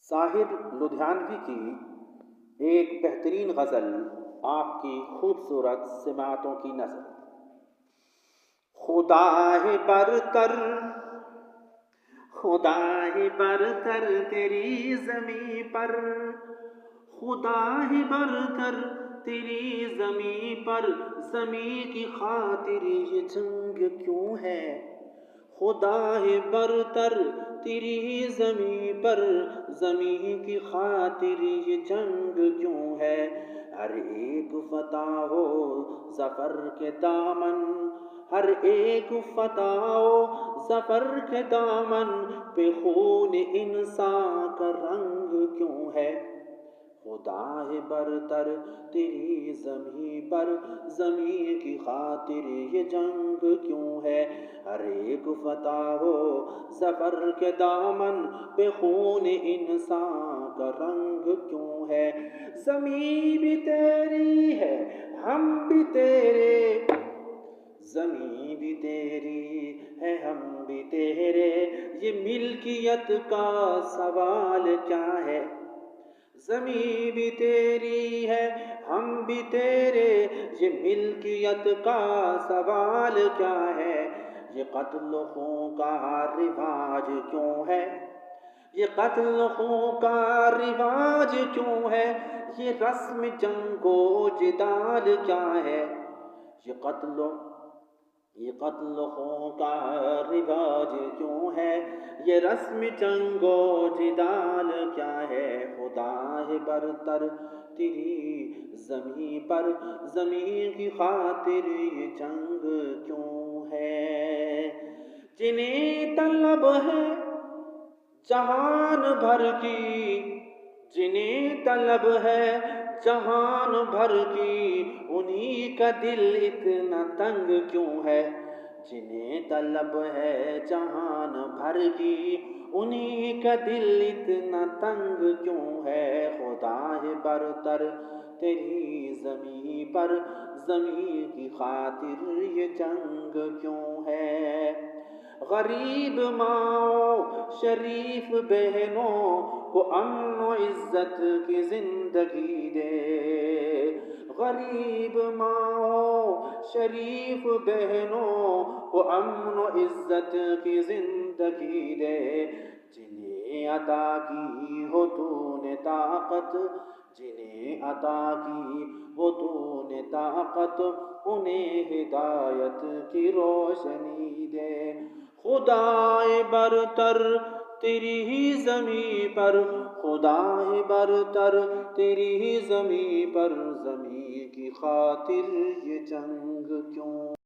ساحر لدھیانوی کی ایک بہترین غزل آپ کی خوبصورت سماعتوں کی نظر۔ خدا ہے برتر، خدا ہے برتر تیری زمیں پر، خدا ہے برتر تیری زمیں پر، زمیں کی خاطر یہ جنگ کیوں ہے؟ خدا ہے برتر تیری زمیں پر، زمین کی خاطر یہ جنگ کیوں ہے؟ ہر ایک فتح ہو ظفر کے دامن، ہر ایک فتح ہو ظفر کے دامن پہ خون انسان کا رنگ کیوں ہے؟ خدا ہے برتر تیری زمین پر، زمین کی خاطر یہ جنگ کیوں ہے؟ ہر ایک فتح ہو ظفر کے دامن پہ خون انسان کا رنگ کیوں ہے؟ زمین بھی تیری ہے ہم بھی تیرے، زمین بھی تیری ہے ہم بھی تیرے، یہ ملکیت کا سوال کیا ہے؟ زمین بھی تیری ہے ہم بھی تیرے، یہ ملکیت کا سوال کیا ہے؟ یہ قتل خون کا رواج کیوں ہے؟ یہ قتل خون کا رواج کیوں ہے؟ یہ رسم جنگ و جدال کیا ہے؟ یہ قتل خون کا رواج کیوں ہے؟ یہ رسم جنگ و جدال کیا ہے؟ خدا ہے برتر تیری زمین پر، زمین کی خاطر یہ جنگ کیوں ہے؟ جنہیں طلب ہے جہان بھر کی، جنہیں طلب ہے جہان بھر کی، انہی کا دل اتنا تنگ کیوں ہے؟ جنہیں طلب ہے جہان بھر کی، انہی کا دل اتنا تنگ کیوں ہے؟ خدا ہے برتر تیری زمین پر، زمین کی خاطر یہ جنگ کیوں ہے؟ غریب ماؤں شریف بہنوں کو امن و عزت کی زندگی دے، غریب ماؤں شریف بہنوں کو امن و عزت کی زندگی دے، جنہیں عطا کی ہو تو نے طاقت، جنہیں عطا کی ہو تو نے طاقت، انہیں ہدایت کی روشنی دے۔ خدا ہے برتر تیری ہی زمین پر، خدا ہے برتر تیری ہی زمین پر، زمین کی خاطر یہ جنگ کیوں